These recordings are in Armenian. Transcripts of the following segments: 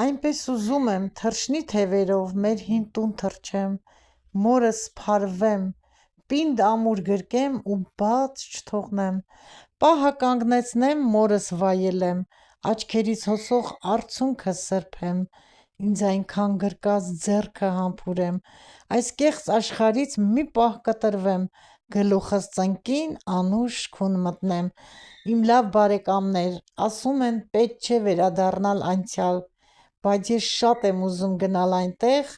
Այնպես ուզում եմ թռչնի թևերով մեր հին տուն թռչեմ, մորս փարվեմ, պինդ ամուր գրկեմ ու բաց չթողնեմ, պահը կանգնեցնեմ մորս վայելեմ, աչքերից հոսող արցունքը սրբեմ, ինձ այնքան գրկած ձեռքը համբուրեմ, այս կեղծ աշխարհից մի պահ կտրվեմ, գլուխս ծնկին անուշ քուն մտնեմ, իմ լավ բարեկամներ, ասում են պետք չէ վերադառնալ անցյալ, բայց ես շատ եմ ուզում գնալ այնտեղ,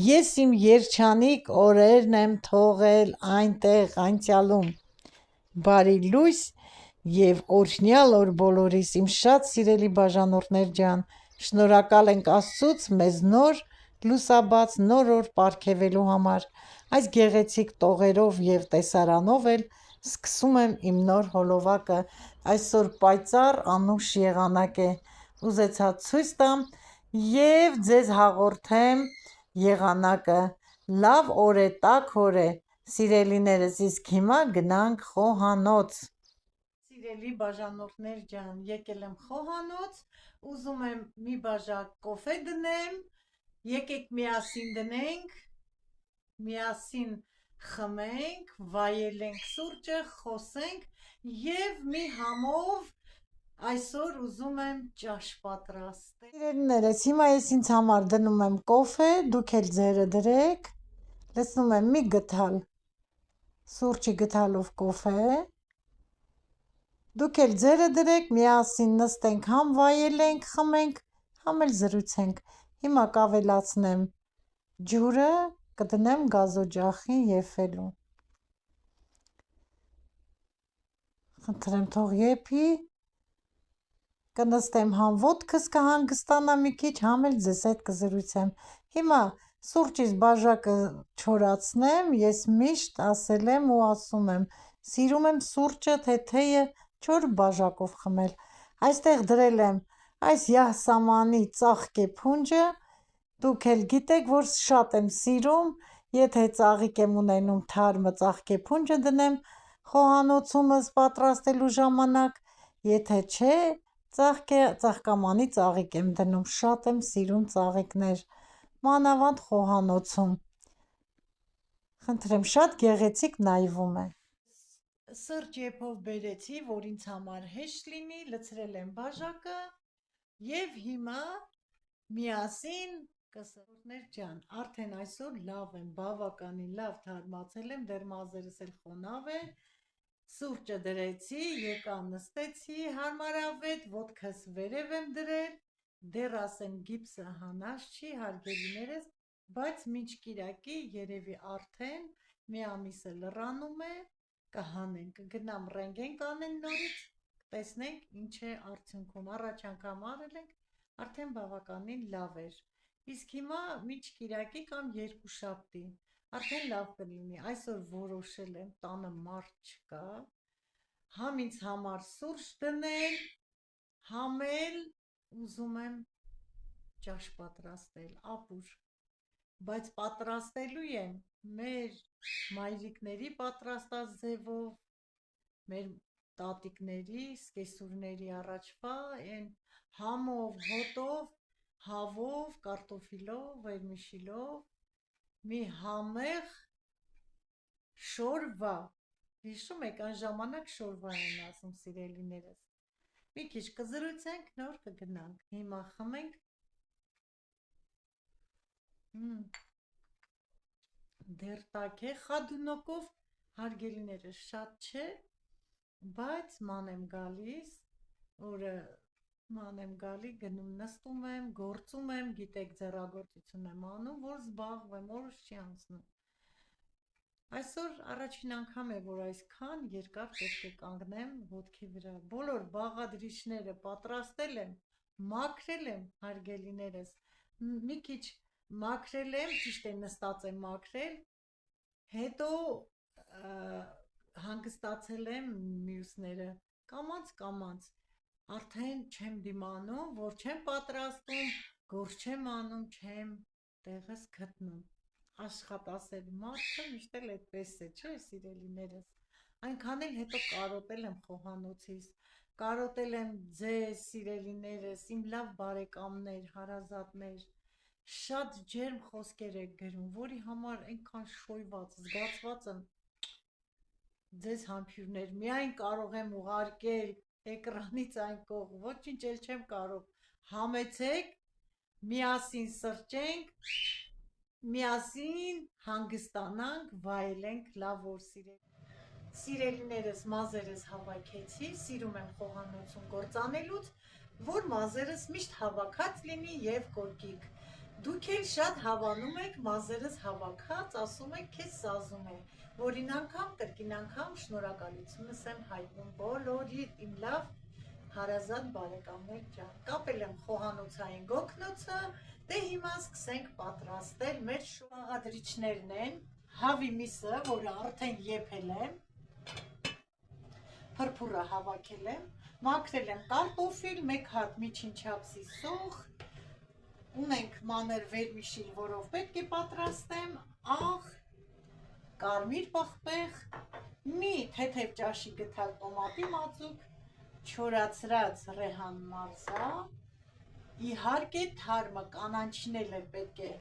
ես իմ երջանիկ օրերն եմ թողել այնտեղ անցյալում, բարի լույս և օրհնյալ օր բոլորիս, իմ շատ սիրելի բաժանորդներ ջան, շնորհակալ ենք Աստծուց մեզ նոր լուսաբաց նոր օր պարգևելու համար, այս գեղեցիկ տողերով և տեսարանով էլ սկսում եմ իմ նոր հոլովակը, այսօր պայծառ անուշ եղանակ է, ուզեցա ցույց տամ և ձեզ հաղորդեմ եղանակը, լավ օր է, տաք օր է, սիրելիներս, իսկ հիմա գնանք խոհանոց, սիրելի բաժանորդներ ջան, եկել եմ խոհանոց, ուզում եմ մի բաժակ կոֆե դնեմ, եկեք միասին դնենք, միասին խմենք, վայելենք սուրճը, խոսենք և մի համով այսօր ուզում եմ ճաշ պատրաստել, սիրելիներս, հիմա ես ինձ համար դնում եմ կոֆե, դուք էլ ձերը դրեք, լցնում եմ մի գդալ, սուրճի գդալով կոֆե, դուք էլ ձերը դրեք, միասին նստենք, համ վայելենք, խմենք, համ էլ զրուցենք, հիմա կավելացնեմ ջուրը, կդնեմ գազօջախին եփելու, խնդրեմ թող եփի, կնստեմ համ ոտքս կհանգստանա մի քիչ, համ էլ ձեզ հետ կզրուցեմ, հիմա սուրճիս բաժակը չորացնեմ, ես միշտ ասել եմ ու ասում եմ, սիրում եմ սուրճը թեթեյը չոր բաժակով խմել, այստեղ դրել եմ այս յասամանի ծաղկե փունջը, դուք էլ գիտեք, որ շատ եմ սիրում, եթե ծաղիկ եմ ունենում թարմը ծաղկե փունջը դնեմ խոհանոցումս պատրաստելու ժամանակ, եթե չէ, ծաղկամանի ծաղիկ եմ դնում, շատ եմ սիրում ծաղիկներ, մանավանդ խոհանոցում, խնդրեմ, շատ գեղեցիկ նայվում է, սրճ եփով բերեցի, որ ինձ համար հեշտ լինի, լցրել եմ բաժակը և հիմա միասին կսրտներ ջան, արդեն այսօր լավ եմ, բավականին լավ թարմացել եմ, դեռ մազերս էլ խոնավ է, սուրճը դրեցի, եկա նստեցի, հարմարավետ, ոտքս վերև եմ դրել, դեռ ասեմ գիպսը հանած չի, հարգելիներս, բայց մինչ կիրակի երևի արդեն մի ամիսը լռանում է, կհանենք, կգնամ ռենտգեն կանեն նորից, տեսնենք ինչ է արդյունքում, առաջ անգամ արել ենք, արդեն բավականին լավ էր, իսկ հիմա մինչ կիրակի կամ երկուշաբթի, արդեն լավ կլինի, այսօր որոշել եմ, տանը մարդ չկա, համ ինձ համար սուրճ դնել, համ էլ ուզում եմ ճաշ պատրաստել, ապուր, բայց պատրաստելու եմ մեր մայրիկների պատրաստած ձևով, մեր տատիկների, սկեսուրների առաջվա, այն համով, հոտով, հավով, կարտոֆիլով, վերմիշիլով, մի համեղ շորվա, հիշում եք այն ժամանակ շորվա են ասում սիրելիներս, մի քիչ կզրուցենք, նոր կգնանք, հիմա խմենք, դեռ տաք է խադունոկով, հարգելիներս շատ չէ, բայց ման եմ գալիս, օրը ման եմ գալի, գնում նստում եմ, գործում եմ, գիտեք ձեռագործություն եմ անում, որ զբաղվեմ, օրս չի անցնում, այսօր առաջին անգամ է, որ այսքան երկար պետք է կանգնեմ ոտքի վրա, բոլոր բաղադրիչները պատրաստել եմ, մաքրել եմ, հարգելիներս, մի քիչ մաքրել եմ, ճիշտ է նստած եմ մաքրել, հետո հանգստացել եմ մյուսները, կամաց, արդեն չեմ դիմանում, որ չեմ պատրաստում, գործ չեմ անում, չեմ տեղս գտնում, աշխատասեր մարդը միշտ էլ այդպես է, չէ սիրելիներս, այնքան էլ հետո կարոտել եմ խոհանոցիս, կարոտել եմ ձեզ, սիրելիներս, իմ լավ բարեկամներ, հարազատներ, շատ ջերմ խոսքեր եք գրում, որի համար այնքան շոյված, զգացված եմ ձեզ համբյուրներ, միայն կարող եմ ուղարկել էկրանից այն կողմ, ոչինչ էլ չեմ կարող, համեցեք, միասին սրճենք, միասին հանգստանանք, վայելենք, լավ որ սիրելիներս, մազերս հավաքեցի, սիրում եմ խոհանոցում գործանելուց, որ մազերս միշտ հավաքած լինի և կոկիկ, դուք էլ շատ հավանում եք մազերս հավաքած, ասում եք քեզ սազում է, որին անգամ, կրկին անգամ շնորհակալությունս եմ հայտնում բոլորիդ իմ լավ հարազատ բարեկամներ ջան, կապել եմ խոհանոցային գոգնոցը, դե հիմա սկսենք պատրաստել, մեր շուաղադրիչներն են, հավի միսը, որը արդեն եփել եմ, փրփուրը հավաքել եմ, մաքրել եմ կարտոֆիլ, 1 հատ միջին չափսի սոխ, ունենք մանր վերմիշիլ, որով պետք է պատրաստեմ, աղ, կարմիր պղպեղ, մի թեթև ճաշի գթալ տոմատի մածուկ, չորացրած ռեհան մարզա, իհարկե թարմը կանանչինել էլ պետք է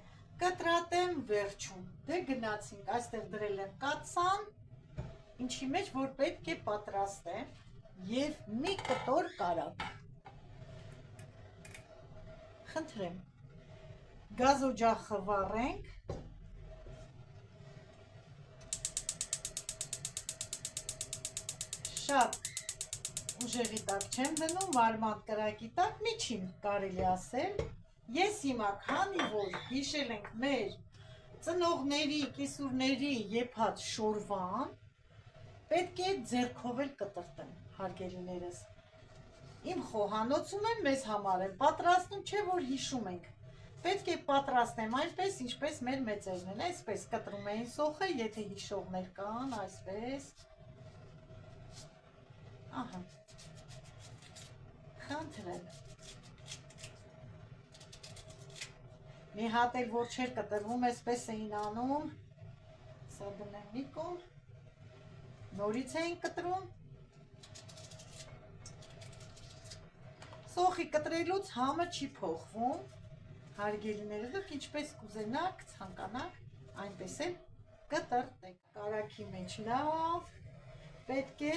կտրատեմ վերջում, դե գնացինք, այստեղ դրել եմ կաթսան, ինչի մեջ որ պետք է պատրաստեմ և մի կտոր կարագ, խնդրեմ, գազօջախը վառենք, շատ ուժեղի տակ չեմ դնում, մարմանդ կրակի տակ, միջին կարելի ասել, ես հիմա քանի որ հիշել ենք մեր ծնողների, կիսուրների եփած շորվան, պետք է ձեռքով էլ կտրտեմ, հարգելիներս, իմ խոհանոցում եմ, մեզ համար եմ պատրաստում, չէ որ հիշում ենք, պետք է պատրաստեմ այնպես, ինչպես մեր մեծերն են, այսպես կտրում էին սոխը, եթե հիշողներ կան, այսպես, ահա, խնդրեմ, մի հատ էլ որ չէր կտրվում, այսպես էին անում, սա դնեմ մի կողմ, նորից էին կտրում, սոխի կտրելուց համը չի փոխվում, հարգելիները դուք ինչպես կուզենաք, ցանկանաք, այնպես էլ կտրտեք, կարագի մեջ լավ, պետք է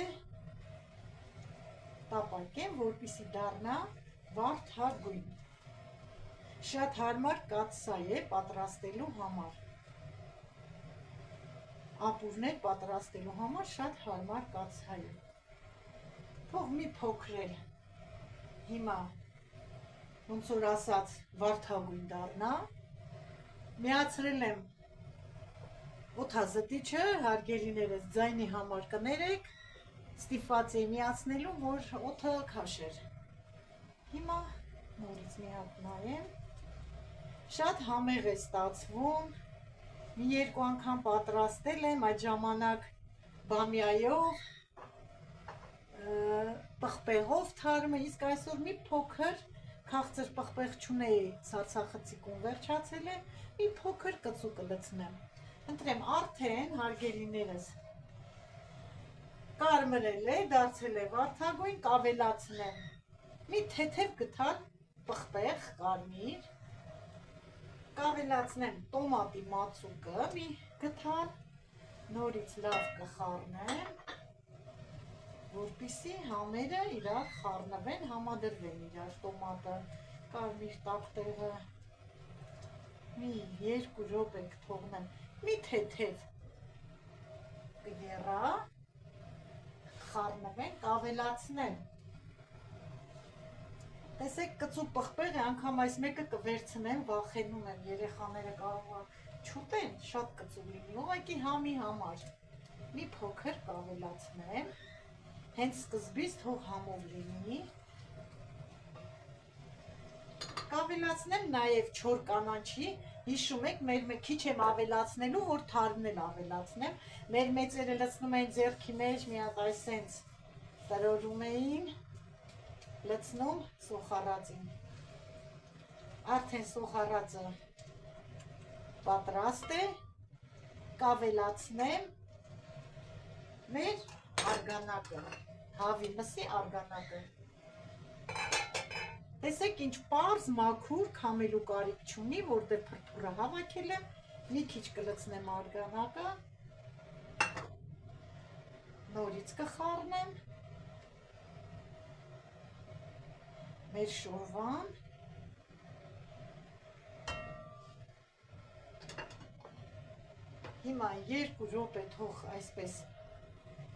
տապակեմ, որպեսզի դառնա վարդագույն, շատ հարմար կաթսա է պատրաստելու համար, ապուրներ պատրաստելու համար շատ հարմար կաթսա է, թող մի փոքր էլ հիմա ոնց որ ասած վարդագույն դառնա, միացրել եմ օդազտիչը, հարգելիներս ձայնի համար կներեք, ստիպված էի միացնելու, որ օդը քաշեր, հիմա նորից մի հատ նայեմ, շատ համեղ է ստացվում, մի 2 անգամ պատրաստել եմ, այդ ժամանակ բամիայով, պղպեղով թարմը, իսկ այսօր մի փոքր քաղցր պղպեղ չունեի, ցածախցիկում վերջացել է, մի փոքր կծու կլցնեմ, ընտրեմ արդեն հարգելիներս, կարմրել է, դարձել է վարդագույն, կավելացնեմ, մի թեթև գթալ պղպեղ, կարմիր, կավելացնեմ տոմատի մածուկը, մի գթալ, նորից լավ կխառնեմ, որպեսզի համերը իրար խառնվեն, համադրվեն իրար տոմատը, կարմիր տակտեղը, մի 2 րոպե կթողնեմ, մի թեթև կեռա, խառնվեն, կավելացնեմ, տեսեք կծու պղպեղը, անգամ այս մեկը կվերցնեմ, վախենում եմ, երեխաները կարող է չուտեն, շատ կծու լինի, ուղղակի համի համար, մի փոքր կավելացնեմ, հենց սկզբից թող համով լինի, կավելացնեմ նաև չոր կանաչի, հիշում եք, մեր քիչ եմ ավելացնելու, որ թարմն էլ ավելացնեմ, մեր մեծերը լցնում էին ձեռքի մեջ, մի հատ այսենց տրորում էին, լցնում սոխառածին, արդեն սոխառածը պատրաստ է, կավելացնեմ մեր արգանակը, Հավի մսի արգանակը։ Տեսեք ինչ պարզ մաքուր քամելու կարիք չունի, որտեղ փրփուրը հավաքել եմ, մի քիչ կլցնեմ արգանակը, նորից կխառնեմ, մեր շորվան, հիմա 2 րոպե թող այսպես,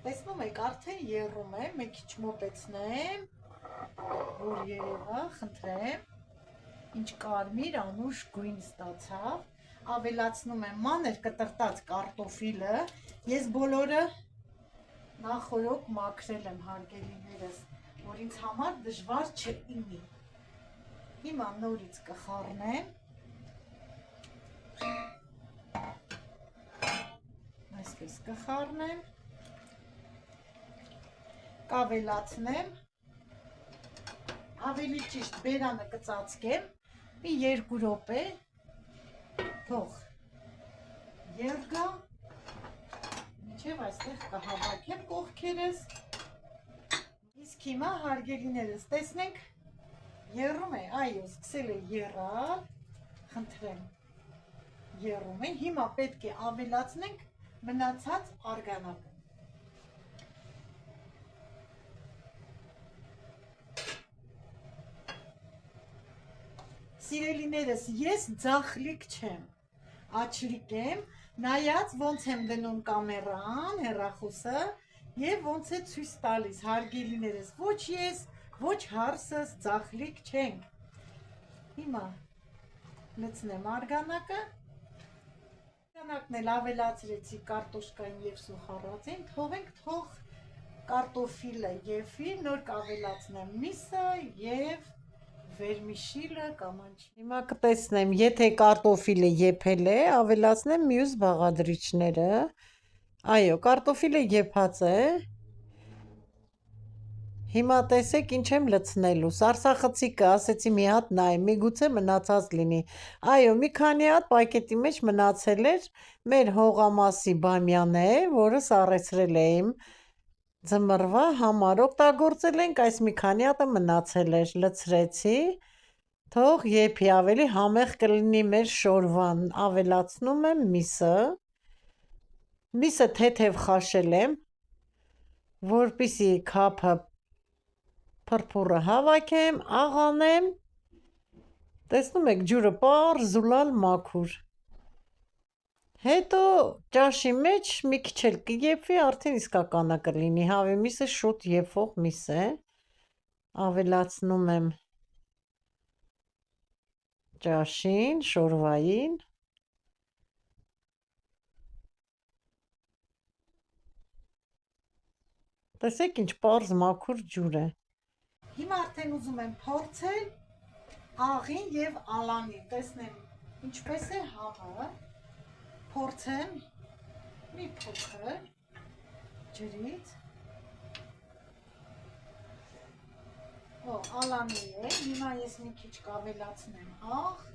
տեսնում եք արդեն եռում է, մեկ քիչ մոտեցնեմ, որ երևա, խնդրեմ, ինչ կարմիր անուշ գույն ստացավ, ավելացնում եմ մանր կտրտած կարտոֆիլը, ես բոլորը նախօրոք մաքրել եմ հարգելիներս, որ ինձ համար դժվար չլինի, հիմա նորից կխառնեմ, այսպես կխառնեմ, կավելացնեմ, ավելի ճիշտ բերանը կծածկեմ, մի 2 րոպե, թող երգա, մինչև այստեղ կհավաքեմ կողքերս, իսկ հիմա հարգելիներս, տեսնենք, եռում է, այո, սկսել է եռալ, խնդրեմ, եռում է, հիմա պետք է ավելացնենք մնացած արգանակը։ Սիրելիներս, ես ձախլիկ չեմ, աչլիկ եմ, նայած ոնց եմ դնում կամերան, հեռախոսը և ոնց է ցույց տալիս, հարգելիներս, ոչ ես, ոչ հարսս ձախլիկ չենք։ Հիմա լցնեմ արգանակը, արգանակն էլ ավելացրեցի կարտոշկային և սոխառածին, թողենք թող կարտոֆիլը եփի, նոր կավելացնեմ միսը և վերմիշիլը կամ անչի։ Հիմա կտեսնեմ, եթե կարտոֆիլը եփել է, ավելացնեմ մյուս բաղադրիչները։ Այո, կարտոֆիլը եփած է։ Հիմա տեսեք ինչ եմ լցնելու։ Սարսախցիկը ասեցի մի հատ նայեմ, միգուցե մնացած լինի։ Այո, մի քանի հատ պակետի մեջ մնացել էր մեր հողամասի բամյան է, որը սառեցրել եմ ձմռվա համար, օգտագործել ենք, այս մի քանի հատը մնացել էր, լցրեցի, թող եփի, ավելի համեղ կլինի մեր շորվան, ավելացնում եմ միսը թեթև խաշել եմ, որպեսզի քափը փրփուրը հավաքեմ, աղանեմ, տեսնում եք ջուրը պարզ ու լալ մաքուր, հետո ճաշի մեջ մի քիչ էլ կեփվի, արդեն իսկականը կլինի, հավի միսը շուտ եփվող միս է, ավելացնում եմ ճաշին, շորվային, տեսեք ինչ պարզ մաքուր ջուր է։ Հիմա արդեն ուզում եմ փորձել աղին և ալանին, տեսնեմ ինչպես է համը, փորձեմ մի փոքր ջրից, ալանի է, հիմա ես մի քիչ կավելացնեմ աղ,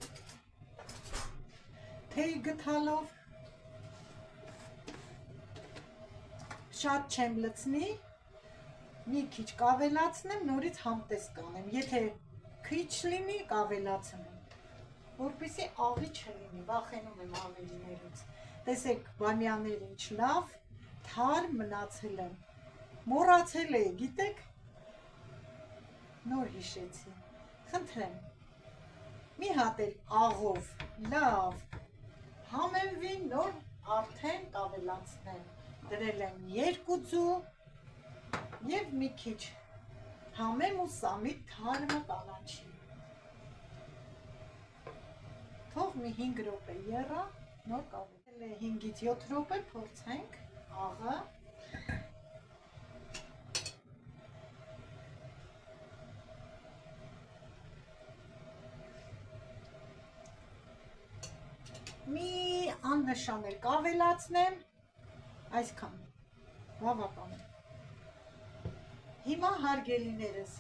թեյ գթալով, շատ չեմ լցնի, մի քիչ կավելացնեմ, նորից համտես կանեմ, եթե քիչ լինի կավելացնեմ, որպեսզի աղի չլինի, վախենում եմ ավելիներից, տեսեք բամյանները ինչ լավ, թարմ մնացել են, մոռացել էի, գիտեք, նոր հիշեցի, խնդրեմ, մի հատ էլ աղով, լավ, համեմվի, նոր արդեն կավելացնեմ, դրել եմ 2 ձու և մի քիչ համեմ ու սամիտ թարմը կանաչի, թող մի 5 րոպե եռա, նոր կավելացնեմ, 5-ից 7 րոպե փորձենք աղը, մի աննշան էլ կավելացնեմ, այսքան, բավական է։ Հիմա հարգելիներս,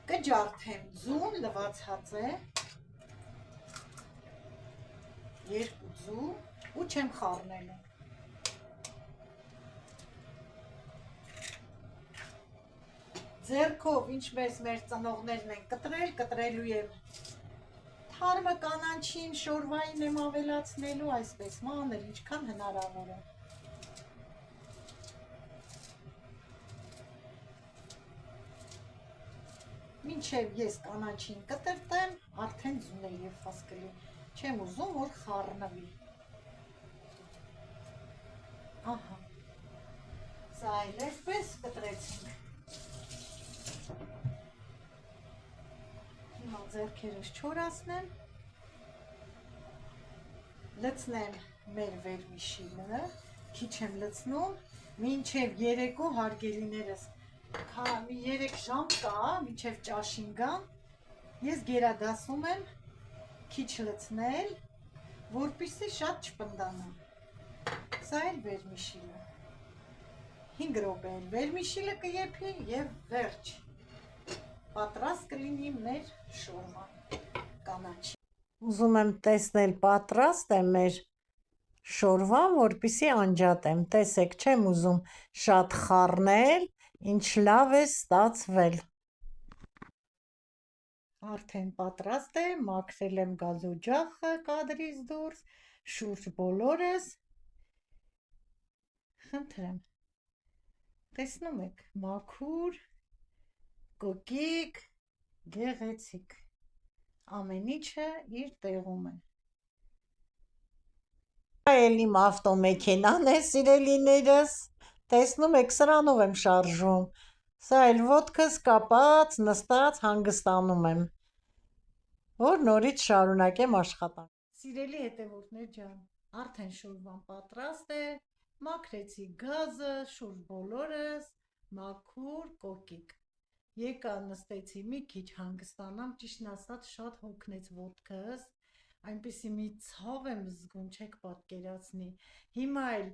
կջարդեմ ձուն, լվացած է, 2 ձու ու չեմ խառնելու։ ձեռքով, ինչպես մեր ծնողներն են կտրել, կտրելու եմ թարմը կանաչին, շորվային եմ ավելացնելու այսպես մանր, ինչքան հնարավոր է։ Մինչև ես կանաչին կտրտեմ, արդեն ձուն է և հասկլի, չեմ ուզում, որ խառնվի։ Ահա, սա այլ այսպես կտրեցինք։ Հիմա ձեռքերս չորացնեմ, լցնեմ մեր վերմիշիլը, քիչ եմ լցնում, մինչև երեկո հարգելիներս, մի 3 ժամ կա, մինչև ճաշին գան, ես գերադասում եմ քիչ լցնել, որպեսզի շատ չպնդանա։ Սա էլ վերմիշիլը։ 5 րոպե էլ վերմիշիլը կեփի և վերջ։ Պատրաստ կլինի մեր շորման կանաչի։ Ուզում եմ տեսնել պատրաստ է մեր շորվան, որպեսզի անջատեմ։ Տեսեք, չեմ ուզում շատ խառնել, ինչ լավ է ստացվել։ Արդեն պատրաստ է, մաքրել եմ գազօջախը կադրից դուրս, շուրջ բոլորս։ Խնդրեմ, տեսնում եք, մաքուր, կոկիկ, գեղեցիկ, ամեն ինչը իր տեղում է։ Էլ իմ ավտոմեքենան է, սիրելիներս, տեսնում եք, սրանով եմ շարժում, սա էլ ոտքս կապած, նստած հանգստանում եմ, որ նորից շարունակեմ աշխատանք։ Սիրելի հետևորդներ ջան, արդեն շորվան պատրաստ է, մաքրեցի գազը, շուրջ բոլորս, մաքուր, կոկիկ։ Եկա նստեցի մի քիչ հանգստանամ, ճիշտն ասած շատ հոգնեց ոտքս, այնպիսի մի ցավ եմ զգում, չեք պատկերացնի։ Հիմա էլ,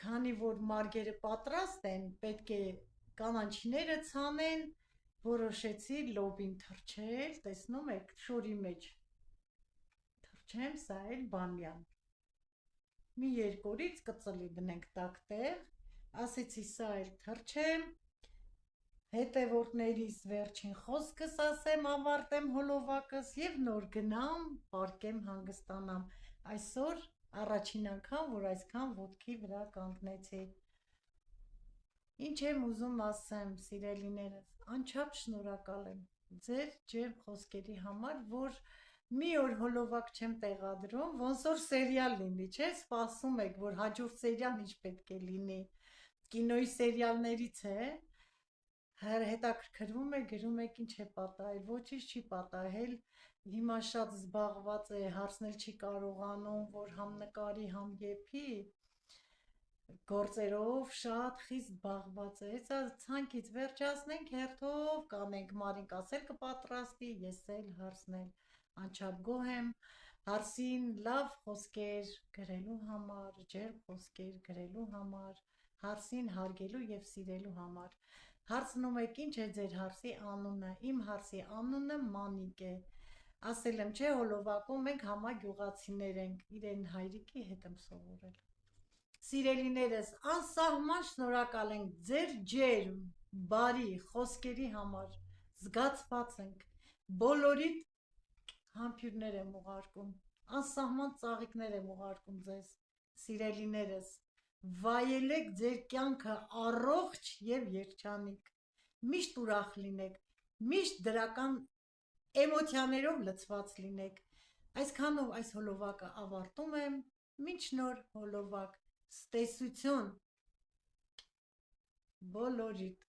քանի որ մարգերը պատրաստ են, պետք է կանաչիները ցանեն, որոշեցի լոբին թռչել, տեսնում եք, շորի մեջ թռչեմ, սա էլ բամյան։ Մի 2 օրից կծլի դնենք տաք տեղ, ասեցի սա էլ թռչեմ, հետևորդներիս վերջին խոսքս ասեմ, ավարտեմ հոլովակս և նոր գնամ, պարկեմ հանգստանամ։ Այսօր առաջին անգամ, որ այսքան ոտքի վրա կանգնեցի։ Ինչ եմ ուզում ասեմ, սիրելիներս, անչափ շնորհակալ եմ ձեր ջերմ խոսքերի համար, որ մի օր հոլովակ չեմ տեղադրում, ոնց որ սերիալ լինի, չէ՞, սպասում եք, որ հաջորդ սերիալն ինչ պետք է լինի։ Կինոյի սերիալներից է, հետաքրքրվում եք, գրում եք ինչ է պատահել, ոչինչ չի պատահել, հիմա շատ զբաղված է, հարցնել չի կարողանում, որ համ նկարի, համ եփի, գործերով շատ խիստ զբաղված է, հեսա ցանկից վերջացնենք, հերթով կանենք, Մարինք ասել կպատրաստի, ես էլ հարցնել, անչափ գոհ եմ, հարսին լավ խոսքեր գրելու համար, ջերմ խոսքեր գրելու համար, հարսին հարգելու և սիրելու համար։ Հարցնում եք ինչ է ձեր հարսի անունը, իմ հարսի անունը Մանիկ է, ասել եմ չէ հոլովակում մենք համագյուղացիներ ենք, իրեն հայրիկի հետ եմ սովորել։ Սիրելիներս, անսահման շնորհակալ ենք ձեր ջերմ, բարի խոսքերի համար, զգացված ենք, բոլորիդ համբույրներ եմ ուղարկում, անսահման ծաղիկներ եմ ուղարկում ձեզ, սիրելիներս, վայելեք ձեր կյանքը առողջ և երջանիկ, միշտ ուրախ լինեք, միշտ դրական էմոցիաներով լցված լինեք, այսքանով այս հոլովակը ավարտում եմ, մինչ նոր հոլովակ, ստեսություն բոլորիդ։